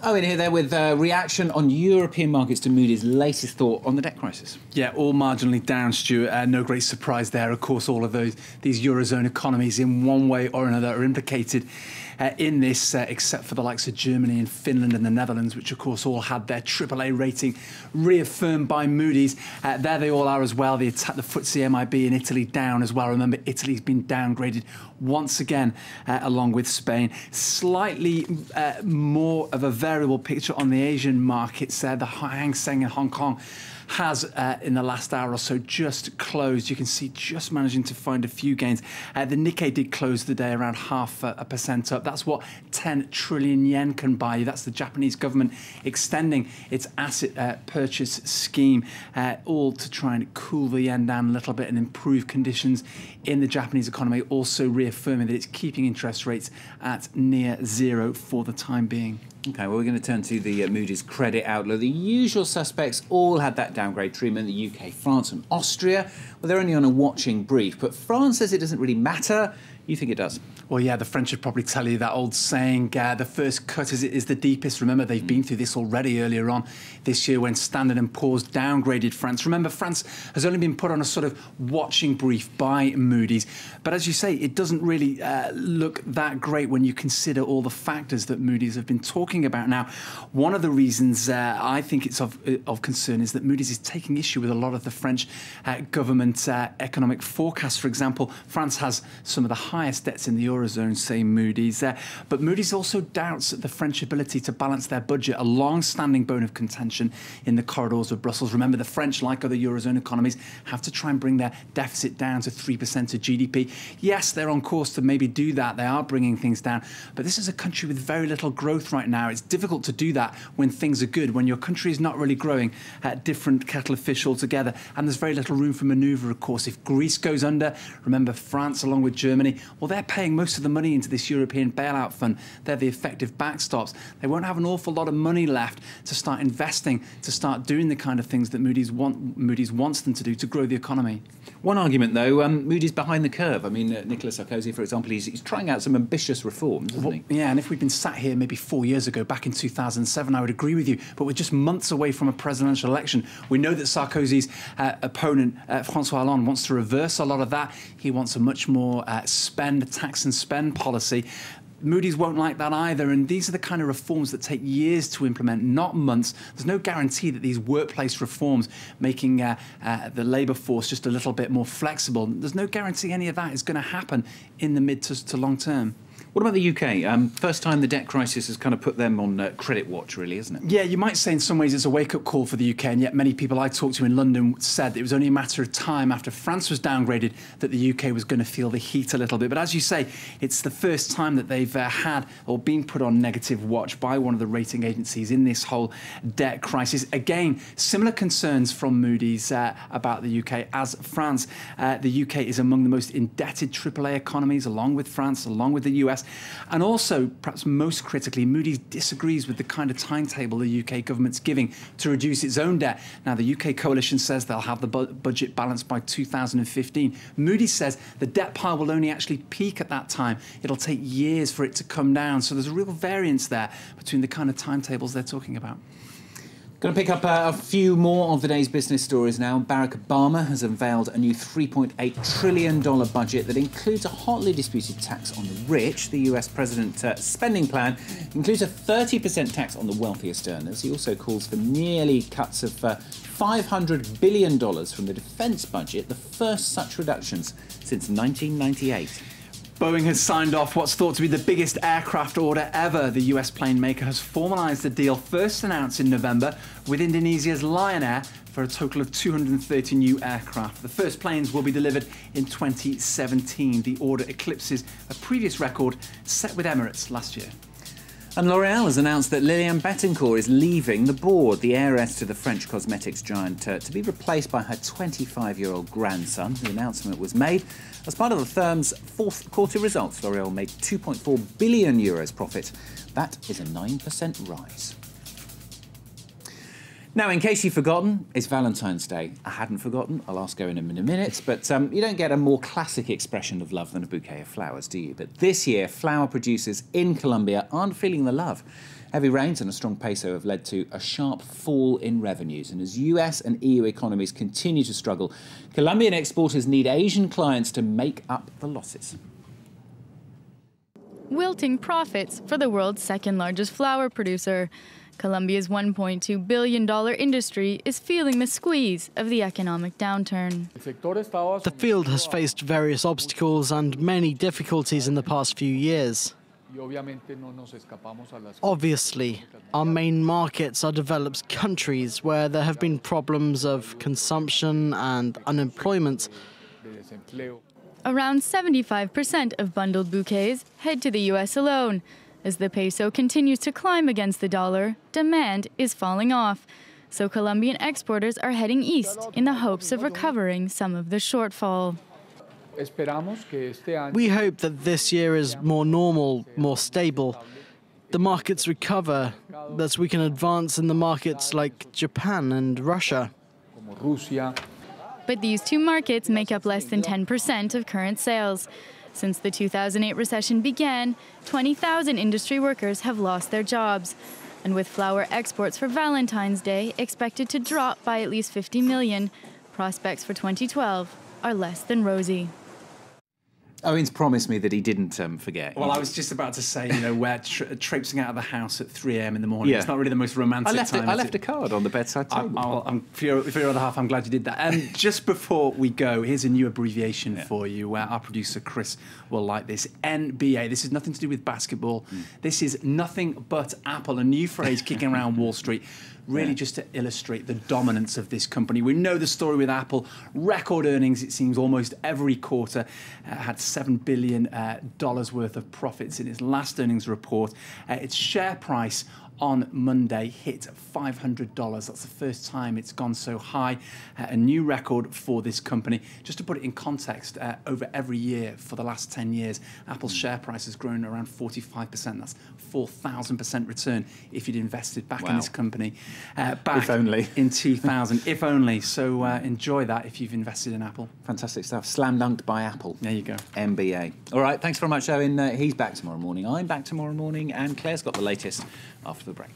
Owen here there with reaction on European markets to Moody's latest thought on the debt crisis. Yeah, all marginally down, Stuart. No great surprise there. Of course, all of these Eurozone economies in one way or another are implicated in this, except for the likes of Germany and Finland and the Netherlands, which of course all had their AAA rating reaffirmed by Moody's. There they all are as well. The FTSE MIB in Italy down as well. Remember, Italy's been downgraded once again, along with Spain. Slightly more of a variable picture on the Asian markets. The Hang Seng in Hong Kong has, in the last hour or so, just closed. You can see just managing to find a few gains. The Nikkei did close the day around 0.5% up. That's what 10 trillion yen can buy you. That's the Japanese government extending its asset purchase scheme, all to try and cool the yen down a little bit and improve conditions in the Japanese economy, also reaffirming that it's keeping interest rates at near zero for the time being. Okay, well, we're going to turn to the Moody's credit outlook. The usual suspects all had that downgrade treatment, the UK, France and Austria. Well, they're only on a watching brief, but France says it doesn't really matter. You think it does? Well, yeah, the French would probably tell you that old saying, the first cut is the deepest. Remember, they've been through this already earlier on this year when Standard & Poor's downgraded France. Remember, France has only been put on a sort of watching brief by Moody's. But as you say, it doesn't really look that great when you consider all the factors that Moody's have been talking about. Now, one of the reasons I think it's of concern is that Moody's is taking issue with a lot of the French government economic forecasts. For example, France has some of the highest debts in the Eurozone, say Moody's. But Moody's also doubts the French ability to balance their budget, a long-standing bone of contention in the corridors of Brussels. Remember, the French, like other Eurozone economies, have to try and bring their deficit down to 3% of GDP. Yes, they're on course to maybe do that. They are bringing things down. But this is a country with very little growth right now. It's difficult to do that when things are good, when your country is not really growing, different kettle of fish altogether. And there's very little room for manoeuvre, of course. If Greece goes under, remember France along with Germany, well, they're paying most of the money into this European bailout fund. They're the effective backstops. They won't have an awful lot of money left to start investing, to start doing the kind of things that Moody's wants them to do to grow the economy. One argument, though, Moody's behind the curve. I mean, Nicolas Sarkozy, for example, he's trying out some ambitious reforms, isn't he? Yeah, and if we'd been sat here maybe 4 years ago, back in 2007, I would agree with you. But we're just months away from a presidential election. We know that Sarkozy's opponent, François Hollande, wants to reverse a lot of that. He wants a much more tax and spend policy. Moody's won't like that either, and these are the kind of reforms that take years to implement, not months. There's no guarantee that these workplace reforms, making the labour force just a little bit more flexible, there's no guarantee any of that is going to happen in the mid to long term. What about the UK? First time the debt crisis has kind of put them on credit watch, really, isn't it? Yeah, you might say in some ways it's a wake-up call for the UK, and yet many people I talked to in London said it was only a matter of time after France was downgraded that the UK was going to feel the heat a little bit. But as you say, it's the first time that they've had or been put on negative watch by one of the rating agencies in this whole debt crisis. Again, similar concerns from Moody's about the UK as France. The UK is among the most indebted AAA economies, along with France, along with the US. And also, perhaps most critically, Moody's disagrees with the kind of timetable the UK government's giving to reduce its own debt. Now, the UK coalition says they'll have the budget balanced by 2015. Moody's says the debt pile will only actually peak at that time. It'll take years for it to come down. So there's a real variance there between the kind of timetables they're talking about. Going to pick up a few more of the day's business stories now. Barack Obama has unveiled a new $3.8 trillion budget that includes a hotly disputed tax on the rich. The US president's spending plan includes a 30% tax on the wealthiest earners. He also calls for nearly cuts of $500 billion from the defence budget, the first such reductions since 1998. Boeing has signed off what's thought to be the biggest aircraft order ever. The US plane maker has formalised the deal first announced in November with Indonesia's Lion Air for a total of 230 new aircraft. The first planes will be delivered in 2017. The order eclipses a previous record set with Emirates last year. And L'Oréal has announced that Liliane Bettencourt is leaving the board, the heiress to the French cosmetics giant, to be replaced by her 25-year-old grandson. The announcement was made as part of the firm's fourth quarter results. L'Oréal made €2.4 billion profit. That is a 9% rise. Now, in case you've forgotten, it's Valentine's Day. I hadn't forgotten. I'll ask Owen in a minute. But you don't get a more classic expression of love than a bouquet of flowers, do you? But this year, flower producers in Colombia aren't feeling the love. Heavy rains and a strong peso have led to a sharp fall in revenues. And as US and EU economies continue to struggle, Colombian exporters need Asian clients to make up the losses. Wilting profits for the world's second-largest flower producer. Colombia's $1.2 billion industry is feeling the squeeze of the economic downturn. The field has faced various obstacles and many difficulties in the past few years. Obviously, our main markets are developed countries where there have been problems of consumption and unemployment. Around 75% of bundled bouquets head to the US alone. As the peso continues to climb against the dollar, demand is falling off. So Colombian exporters are heading east in the hopes of recovering some of the shortfall. We hope that this year is more normal, more stable. The markets recover, that we can advance in the markets like Japan and Russia. But these two markets make up less than 10% of current sales. Since the 2008 recession began, 20,000 industry workers have lost their jobs. And with flower exports for Valentine's Day expected to drop by at least 50 million, prospects for 2012 are less than rosy. Owen's promised me that he didn't forget. Well, I was just about to say, you know, we're traipsing out of the house at 3 a.m. in the morning. Yeah. It's not really the most romantic time. I left a card on the bedside table. For your other half, I'm glad you did that. Just before we go, here's a new abbreviation for you. Our producer, Chris, will like this. NBA. This is nothing to do with basketball. This is nothing but Apple, a new phrase kicking around Wall Street. Really just to illustrate the dominance of this company. We know the story with Apple. Record earnings, it seems, almost every quarter. Had $7 billion worth of profits in its last earnings report. Its share price on Monday hit $500. That's the first time it's gone so high. A new record for this company. Just to put it in context, over every year for the last 10 years, Apple's share price has grown around 45%. That's 4,000% return if you'd invested back in this company back if only. in 2000. If only. So enjoy that if you've invested in Apple. Fantastic stuff. Slam dunked by Apple. There you go. MBA. All right, thanks very much, Owen. He's back tomorrow morning. I'm back tomorrow morning, and Claire's got the latest after the break.